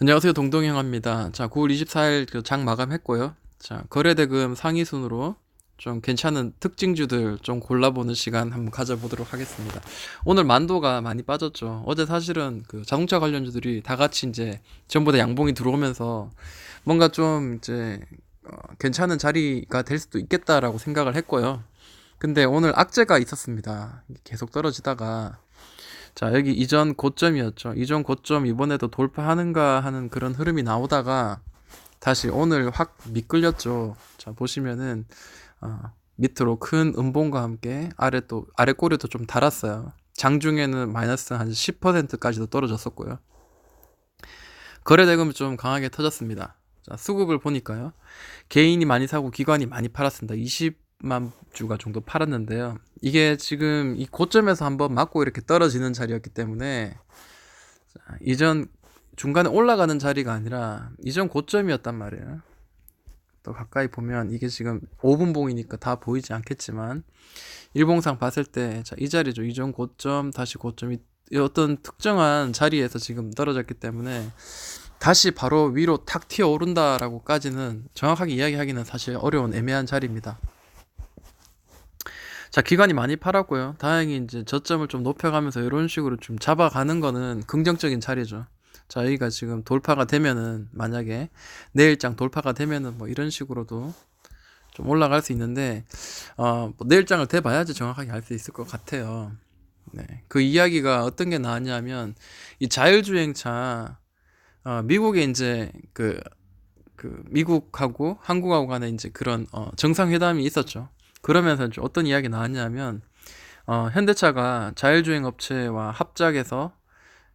안녕하세요. 동동형입니다. 자, 9월 24일 장 마감했고요. 자, 거래대금 상위 순으로 좀 괜찮은 특징주들 좀 골라보는 시간 한번 가져보도록 하겠습니다. 오늘 만도가 많이 빠졌죠. 어제 사실은 그 자동차 관련주들이 다 같이 이제 전부 다 양봉이 들어오면서 뭔가 좀 이제 괜찮은 자리가 될 수도 있겠다라고 생각을 했고요. 근데 오늘 악재가 있었습니다. 계속 떨어지다가 자, 여기 이전 고점이었죠. 이전 고점 이번에도 돌파하는가 하는 그런 흐름이 나오다가 다시 오늘 확 미끌렸죠. 자, 보시면은 밑으로 큰 음봉과 함께 아래 꼬리도 좀 달았어요. 장중에는 마이너스 한 10%까지도 떨어졌었고요. 거래대금이 좀 강하게 터졌습니다. 자, 수급을 보니까요. 개인이 많이 사고 기관이 많이 팔았습니다. 20만 주가 정도 팔았는데요. 이게 지금 이 고점에서 한번 맞고 이렇게 떨어지는 자리였기 때문에 이전 중간에 올라가는 자리가 아니라 이전 고점이었단 말이에요. 또 가까이 보면 이게 지금 5분봉이니까 다 보이지 않겠지만 일봉상 봤을 때 이 자리죠. 이전 고점 다시 고점이 어떤 특정한 자리에서 지금 떨어졌기 때문에 다시 바로 위로 탁 튀어 오른다라고까지는 정확하게 이야기하기는 사실 어려운 애매한 자리입니다. 자, 기관이 많이 팔았고요. 다행히 이제 저점을 좀 높여가면서 이런 식으로 좀 잡아가는 거는 긍정적인 자리죠. 자, 여기가 지금 돌파가 되면은, 만약에 내일장 돌파가 되면은 뭐 이런 식으로도 좀 올라갈 수 있는데, 뭐 내일장을 대봐야지 정확하게 알 수 있을 것 같아요. 네. 그 이야기가 어떤 게 나왔냐면, 이 자율주행차, 미국에 이제 미국하고 한국하고 간에 이제 그런 정상회담이 있었죠. 그러면서 이제 어떤 이야기 나왔냐면 현대차가 자율주행 업체와 합작해서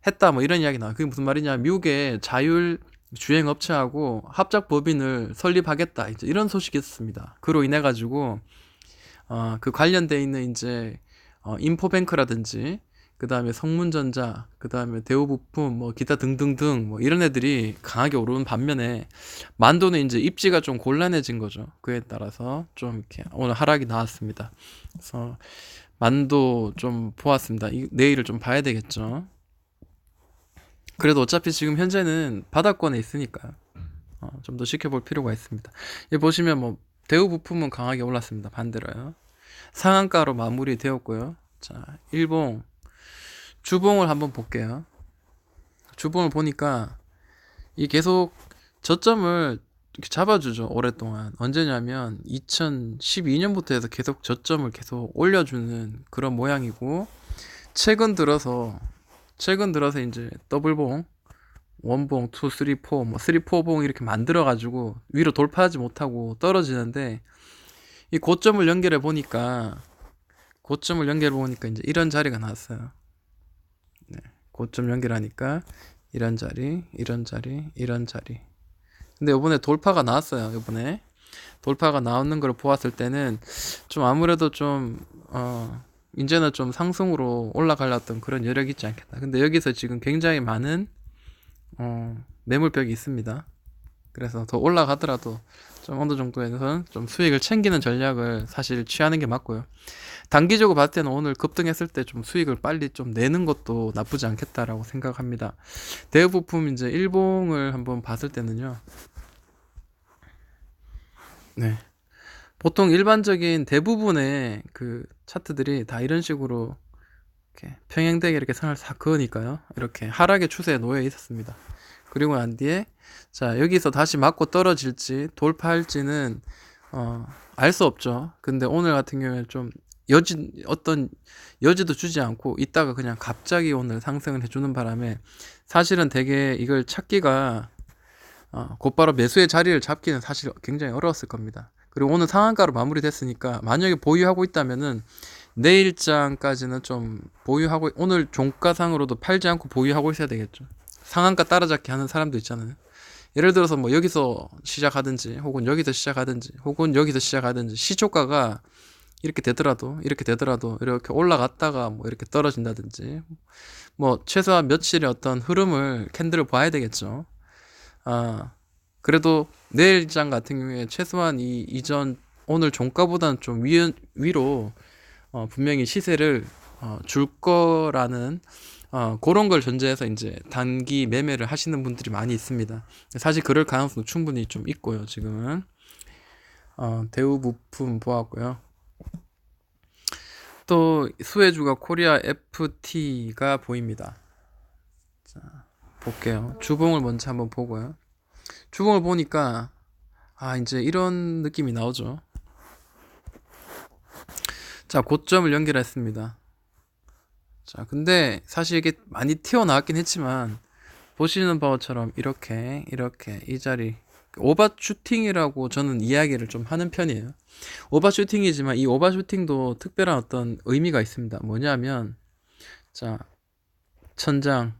했다 뭐 이런 이야기 나와. 그게 무슨 말이냐? 미국의 자율주행 업체하고 합작 법인을 설립하겠다 이제 이런 소식이 있었습니다. 그로 인해 가지고 그 관련돼 있는 이제 인포뱅크라든지 그 다음에 성문전자, 그 다음에 대우부품, 뭐 기타 등등등 뭐 이런 애들이 강하게 오르는 반면에 만도는 이제 입지가 좀 곤란해진 거죠. 그에 따라서 좀 이렇게 오늘 하락이 나왔습니다. 그래서 만도 좀 보았습니다. 내일을 좀 봐야 되겠죠. 그래도 어차피 지금 현재는 바닥권에 있으니까요. 좀 더 지켜볼 필요가 있습니다. 여기 보시면 뭐 대우부품은 강하게 올랐습니다. 반대로요. 상한가로 마무리 되었고요. 자, 일봉 주봉을 한번 볼게요. 주봉을 보니까 이 계속 저점을 이렇게 잡아주죠. 오랫동안. 언제냐면 2012년부터 해서 계속 저점을 계속 올려주는 그런 모양이고 최근 들어서 이제 더블봉, 원봉, 투, 쓰리, 포, 뭐 쓰리, 포봉 이렇게 만들어가지고 위로 돌파하지 못하고 떨어지는데 이 고점을 연결해 보니까 이제 이런 자리가 나왔어요. 네. 고점 연결하니까 이런 자리, 이런 자리, 이런 자리. 근데 이번에 돌파가 나왔어요. 이번에 돌파가 나오는 걸 보았을 때는 좀 아무래도 좀 이제는 좀 상승으로 올라가려던 그런 여력이 있지 않겠다. 근데 여기서 지금 굉장히 많은 매물벽이 있습니다. 그래서 더 올라가더라도 좀 어느 정도에서 좀 수익을 챙기는 전략을 사실 취하는 게 맞고요. 단기적으로 봤을 때는 오늘 급등했을 때 좀 수익을 빨리 좀 내는 것도 나쁘지 않겠다라고 생각합니다. 대부품 이제 일봉을 한번 봤을 때는요. 네. 보통 일반적인 대부분의 그 차트들이 다 이런 식으로 이렇게 평행되게 이렇게 선을 싹 그으니까요. 이렇게 하락의 추세에 놓여 있었습니다. 그리고 난 뒤에 자, 여기서 다시 맞고 떨어질지 돌파할지는 알 수 없죠. 근데 오늘 같은 경우에 좀 어떤 여지도 주지 않고 있다가 그냥 갑자기 오늘 상승을 해주는 바람에 사실은 되게 이걸 찾기가 곧바로 매수의 자리를 잡기는 사실 굉장히 어려웠을 겁니다. 그리고 오늘 상한가로 마무리됐으니까 만약에 보유하고 있다면은 내일장까지는 좀 보유하고 오늘 종가상으로도 팔지 않고 보유하고 있어야 되겠죠. 상한가 따라잡기 하는 사람도 있잖아요. 예를 들어서 뭐 여기서 시작하든지 혹은 여기서 시작하든지 혹은 여기서 시작하든지 시초가가 이렇게 되더라도 이렇게 올라갔다가 뭐 이렇게 떨어진다든지 뭐 최소한 며칠의 어떤 흐름을 캔들을 봐야 되겠죠. 아, 그래도 내일장 같은 경우에 최소한 이 이전 오늘 종가보다는 좀 위로 분명히 시세를 줄 거라는 그런 걸 전제해서 이제 단기 매매를 하시는 분들이 많이 있습니다. 사실 그럴 가능성도 충분히 좀 있고요. 지금은 대우부품 보았고요. 또 수혜주가 코리아 FT가 보입니다. 자, 볼게요. 주봉을 먼저 한번 보고요. 주봉을 보니까 이제 이런 느낌이 나오죠. 자, 고점을 연결했습니다. 자, 근데 사실 이게 많이 튀어나왔긴 했지만 보시는 바처럼 이렇게 이 자리 오버슈팅이라고 저는 이야기를 좀 하는 편이에요. 오버슈팅이지만 이 오버슈팅도 특별한 어떤 의미가 있습니다. 뭐냐면 자, 천장,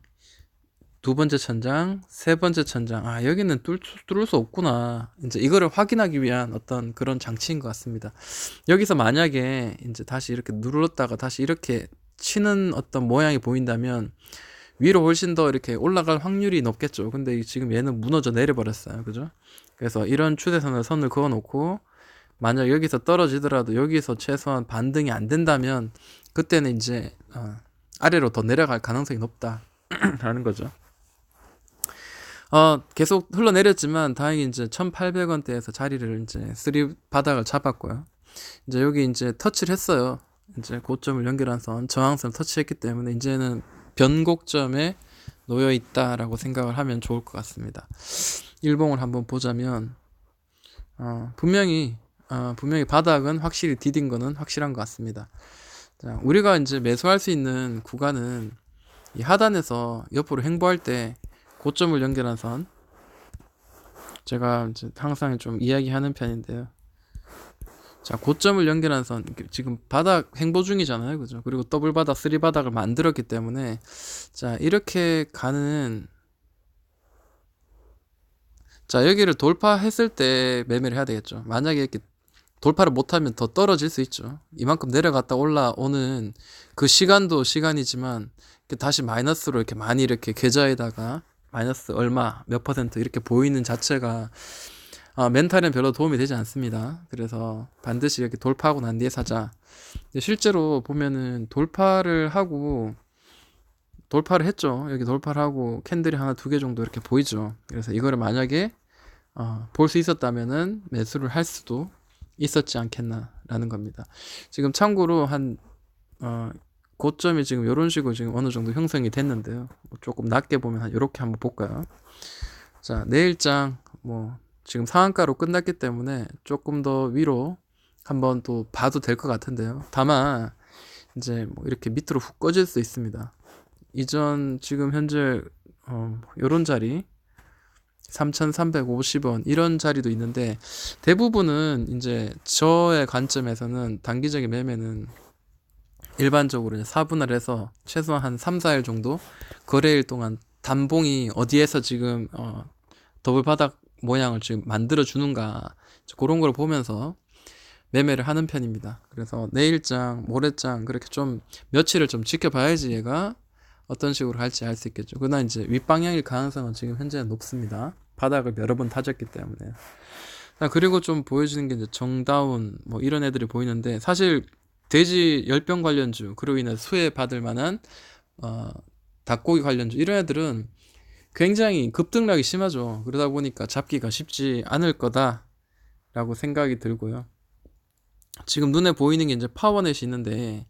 두 번째 천장, 세 번째 천장. 여기는 뚫을 수 없구나. 이제 이거를 확인하기 위한 어떤 그런 장치인 것 같습니다. 여기서 만약에 이제 다시 이렇게 눌렀다가 다시 이렇게 치는 어떤 모양이 보인다면 위로 훨씬 더 이렇게 올라갈 확률이 높겠죠. 근데 지금 얘는 무너져 내려버렸어요. 그죠? 그래서 이런 추세선을 선을 그어 놓고 만약 여기서 떨어지더라도 여기서 최소한 반등이 안 된다면 그때는 이제 아래로 더 내려갈 가능성이 높다라는 거죠. 계속 흘러내렸지만 다행히 이제 1,800원대에서 자리를 이제 쓰리 바닥을 잡았고요. 이제 여기 이제 터치를 했어요. 이제 고점을 연결한 선, 저항선을 터치했기 때문에 이제는 변곡점에 놓여 있다라고 생각을 하면 좋을 것 같습니다. 일봉을 한번 보자면 분명히 바닥은 확실히 디딘 거는 확실한 것 같습니다. 자, 우리가 이제 매수할 수 있는 구간은 이 하단에서 옆으로 행보할 때 고점을 연결한 선, 제가 이제 항상 좀 이야기하는 편인데요. 자, 고점을 연결한 선, 지금 바닥 행보 중이잖아요. 그죠? 그리고 더블 바닥, 쓰리 바닥을 만들었기 때문에, 자, 이렇게 가는, 자, 여기를 돌파했을 때 매매를 해야 되겠죠. 만약에 이렇게 돌파를 못하면 더 떨어질 수 있죠. 이만큼 내려갔다 올라오는 그 시간도 시간이지만, 다시 마이너스로 이렇게 많이 이렇게 계좌에다가 마이너스 얼마, 몇 퍼센트 이렇게 보이는 자체가 멘탈엔 별로 도움이 되지 않습니다. 그래서 반드시 이렇게 돌파하고 난 뒤에 사자. 실제로 보면은 돌파를 했죠. 여기 돌파를 하고 캔들이 하나 두 개 정도 이렇게 보이죠. 그래서 이거를 만약에 볼 수 있었다면은 매수를 할 수도 있었지 않겠나라는 겁니다. 지금 참고로 고점이 지금 이런 식으로 지금 어느 정도 형성이 됐는데요. 조금 낮게 보면 이렇게 한번 볼까요? 자, 내일장 지금 상한가로 끝났기 때문에 조금 더 위로 한번 또 봐도 될 것 같은데요. 다만 이제 이렇게 밑으로 훅 꺼질 수 있습니다. 이전 지금 현재 요런 자리 3,350원 이런 자리도 있는데 대부분은 이제 저의 관점에서는 단기적인 매매는 일반적으로 4분할 해서 최소한 한 3, 4일 정도 거래일 동안 단봉이 어디에서 지금 더블 바닥 모양을 지금 만들어 주는가 그런 걸 보면서 매매를 하는 편입니다. 그래서 내일장, 모레장 그렇게 좀 며칠을 좀 지켜봐야지 얘가 어떤 식으로 갈지 알 수 있겠죠. 그러나 이제 윗방향일 가능성은 지금 현재는 높습니다. 바닥을 여러 번 다졌기 때문에. 자, 그리고 좀 보여주는 게 이제 정다운 이런 애들이 보이는데 사실 돼지 열병 관련주 그로 인해 수혜 받을 만한 닭고기 관련주 이런 애들은 굉장히 급등락이 심하죠. 그러다 보니까 잡기가 쉽지 않을 거다라고 생각이 들고요. 지금 눈에 보이는 게 이제 파워넷이 있는데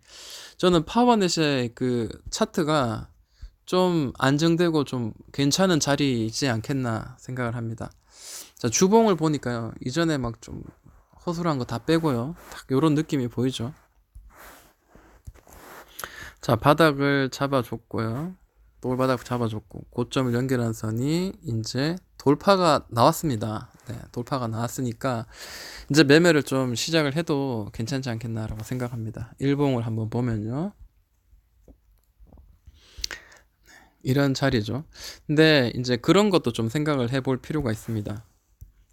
저는 파워넷의 그 차트가 좀 안정되고 좀 괜찮은 자리이지 않겠나 생각을 합니다. 자, 주봉을 보니까요. 이전에 막 좀 허술한 거 다 빼고요. 딱 요런 느낌이 보이죠. 자, 바닥을 잡아줬고요. 돌바닥 잡아줬고 고점을 연결한 선이 이제 돌파가 나왔습니다. 네, 돌파가 나왔으니까 이제 매매를 좀 시작을 해도 괜찮지 않겠나라고 생각합니다. 일봉을 한번 보면요. 이런 자리죠. 근데 이제 그런 것도 좀 생각을 해볼 필요가 있습니다.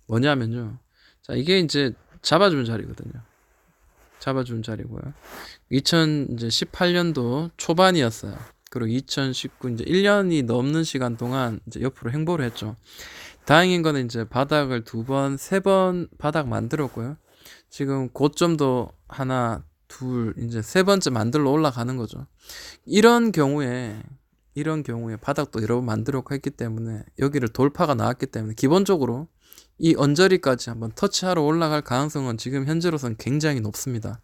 뭐냐면요. 자, 이게 이제 잡아준 자리거든요. 잡아준 자리고요. 2018년도 초반이었어요. 그리고 2019 이제 1년이 넘는 시간 동안 이제 옆으로 행보를 했죠. 다행인 거는 이제 바닥을 2번, 3번 바닥 만들었고요. 지금 고점도 하나, 둘, 이제 세 번째 만들러 올라가는 거죠. 이런 경우에 이런 경우에 바닥도 여러 번 만들었고 했기 때문에 여기를 돌파가 나왔기 때문에 기본적으로 이 언저리까지 한번 터치하러 올라갈 가능성은 지금 현재로서는 굉장히 높습니다.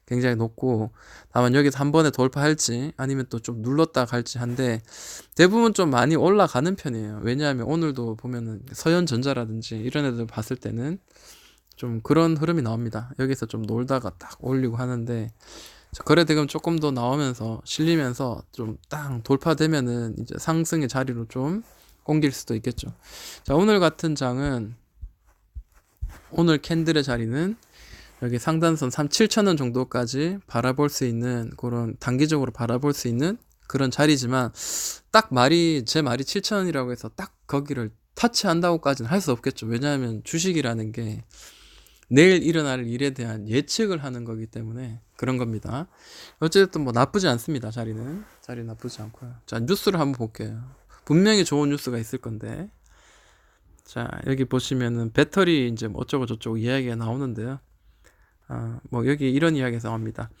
굉장히 높고, 다만 여기서 한 번에 돌파할지 아니면 또 좀 눌렀다 갈지 한데, 대부분 좀 많이 올라가는 편이에요. 왜냐하면 오늘도 보면은 서현전자라든지 이런 애들 봤을 때는 좀 그런 흐름이 나옵니다. 여기서 좀 놀다가 딱 올리고 하는데, 거래대금 조금 더 나오면서 실리면서 좀 딱 돌파되면은 이제 상승의 자리로 좀 옮길 수도 있겠죠. 자, 오늘 같은 장은, 오늘 캔들의 자리는 여기 상단선 37,000원 정도까지 바라볼 수 있는, 그런 단기적으로 바라볼 수 있는 그런 자리지만, 딱 제 말이 7,000원이라고 해서 딱 거기를 터치한다고까지는 할 수 없겠죠. 왜냐하면 주식이라는 게 내일 일어날 일에 대한 예측을 하는 거기 때문에 그런 겁니다. 어쨌든 뭐 나쁘지 않습니다. 자리 나쁘지 않고요. 자, 뉴스를 한번 볼게요. 분명히 좋은 뉴스가 있을 건데, 자, 여기 보시면은 배터리 이제 뭐 어쩌고 저쩌고 이야기가 나오는데요. 뭐 여기 이런 이야기가 나옵니다.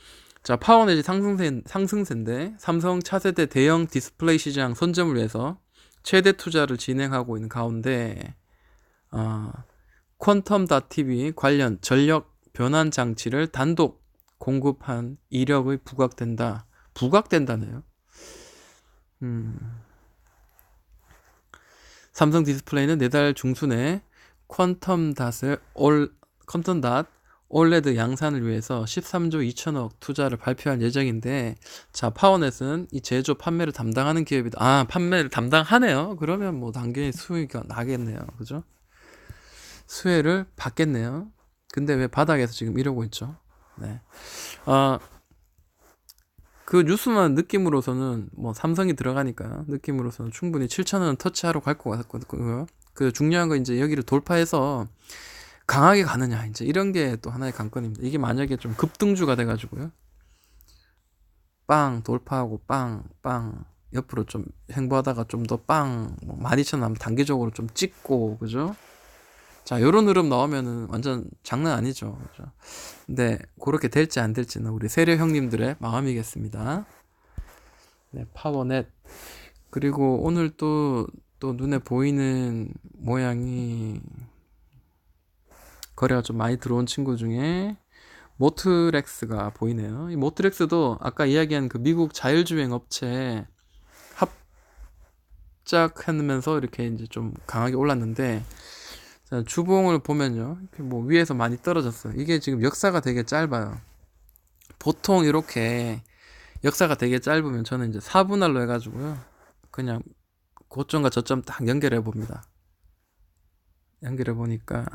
자, 파워넷이 상승세인데 삼성 차세대 대형 디스플레이 시장 선점을 위해서 최대 투자를 진행하고 있는 가운데, 퀀텀.TV 관련 전력 변환 장치를 단독 공급한 이력의 부각된다네요. 삼성 디스플레이는 내달 중순에 퀀텀 OLED 양산을 위해서 13조 2천억 투자를 발표할 예정인데, 자, 파워넷은 이 제조 판매를 담당하는 기업이다. 판매를 담당하네요. 그러면 뭐 당연히 수익이 나겠네요. 그죠? 수혜를 받겠네요. 근데 왜 바닥에서 지금 이러고 있죠? 네. 그 뉴스만 느낌으로서는 뭐 삼성이 들어가니까 느낌으로서는 충분히 7,000원 터치하러 갈 것 같고요. 그 중요한 건 이제 여기를 돌파해서 강하게 가느냐, 이제 이런 게 또 하나의 관건입니다. 이게 만약에 좀 급등주가 돼가지고요, 빵 돌파하고 빵 옆으로 좀 횡보하다가 좀 더 빵, 뭐 12,000원 하면 단기적으로 좀 찍고, 그죠? 자, 요런 흐름 나오면은 완전 장난 아니죠. 그죠? 근데 그렇게 될지 안 될지는 우리 세력 형님들의 마음이겠습니다. 네, 파워넷. 그리고 오늘 또 눈에 보이는 모양이, 거래가 좀 많이 들어온 친구 중에 모트렉스가 보이네요. 이 모트렉스도 아까 이야기한 그 미국 자율주행 업체 합작하면서 이렇게 이제 좀 강하게 올랐는데, 자, 주봉을 보면요, 이렇게 뭐 위에서 많이 떨어졌어요. 이게 지금 역사가 되게 짧아요. 보통 이렇게 역사가 되게 짧으면 저는 이제 4분할로 해가지고요, 그냥 고점과 저점 딱 연결해 봅니다. 연결해 보니까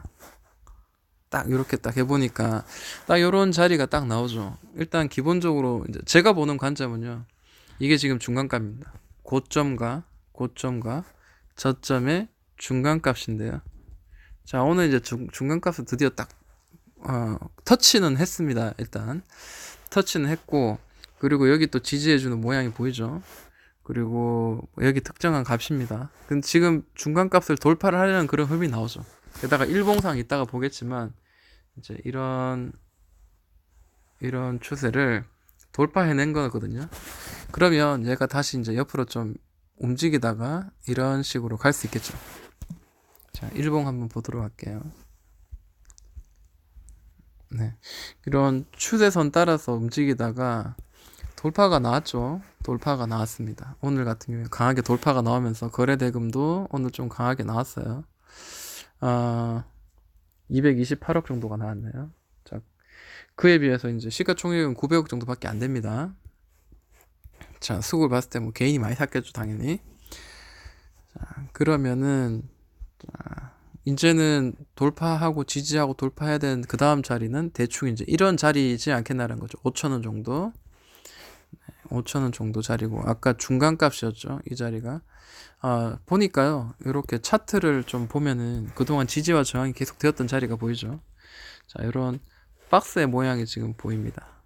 딱 이렇게 딱 해보니까 딱 요런 자리가 딱 나오죠. 일단 기본적으로 이제 제가 보는 관점은요, 이게 지금 중간값입니다. 고점과 저점의 중간값인데요. 자, 오늘 이제 중간값을 드디어 딱 터치는 했습니다. 일단 터치는 했고, 그리고 여기 또 지지해주는 모양이 보이죠. 그리고 여기 특정한 값입니다. 근데 지금 중간값을 돌파를 하려는 그런 흐름이 나오죠. 게다가 일봉상 이따가 보겠지만 이제 이런 추세를 돌파해낸 거거든요. 그러면 얘가 다시 이제 옆으로 좀 움직이다가 이런 식으로 갈 수 있겠죠. 자, 일봉 한번 보도록 할게요. 네, 이런 추세선 따라서 움직이다가 돌파가 나왔죠. 돌파가 나왔습니다. 오늘 같은 경우에 강하게 돌파가 나오면서 거래대금도 오늘 좀 강하게 나왔어요. 228억 정도가 나왔네요. 자, 그에 비해서 이제 시가총액은 900억 정도밖에 안 됩니다. 자, 수급을 봤을 때 뭐 개인이 많이 샀겠죠, 당연히. 자, 그러면은, 자, 이제는 돌파하고 지지하고 돌파해야 되는 그 다음 자리는 대충 이제 이런 자리이지 않겠나라는 거죠. 5,000원 정도. 5,000원 정도 자리고, 아까 중간값이었죠, 이 자리가. 보니까요, 이렇게 차트를 좀 보면은 그동안 지지와 저항이 계속 되었던 자리가 보이죠. 자, 이런 박스의 모양이 지금 보입니다.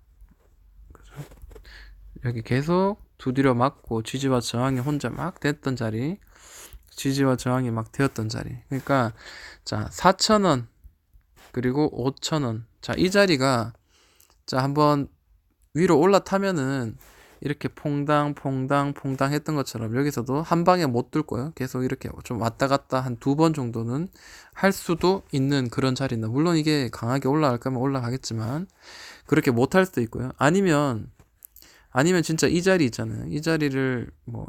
그죠? 여기 계속 두드려 맞고 지지와 저항이 혼자 막 됐던 자리, 지지와 저항이 막 되었던 자리. 그러니까 자, 4,000원 그리고 5,000원. 자, 이 자리가, 자, 한번 위로 올라타면은 이렇게 퐁당 했던 것처럼 여기서도 한 방에 못 뚫 거예요. 계속 이렇게 좀 왔다 갔다 한 2번 정도는 할 수도 있는 그런 자리입니다. 물론 이게 강하게 올라갈 거면 올라가겠지만 그렇게 못 할 수도 있고요. 아니면 진짜 이 자리 있잖아요. 이 자리를 뭐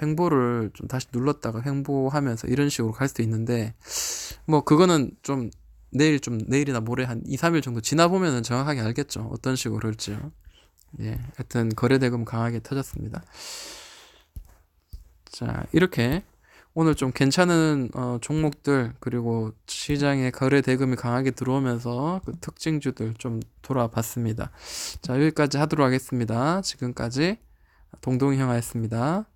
횡보를 좀 다시 눌렀다가 횡보하면서 이런 식으로 갈 수도 있는데 뭐 그거는 좀 내일이나 모레 한 2, 3일 정도 지나 보면은 정확하게 알겠죠. 어떤 식으로 할지요. 예. 하여튼 거래대금 강하게 터졌습니다. 자, 이렇게 오늘 좀 괜찮은 종목들 그리고 시장에 거래 대금이 강하게 들어오면서 그 특징주들 좀 돌아봤습니다. 자, 여기까지 하도록 하겠습니다. 지금까지 동동이 형아였습니다.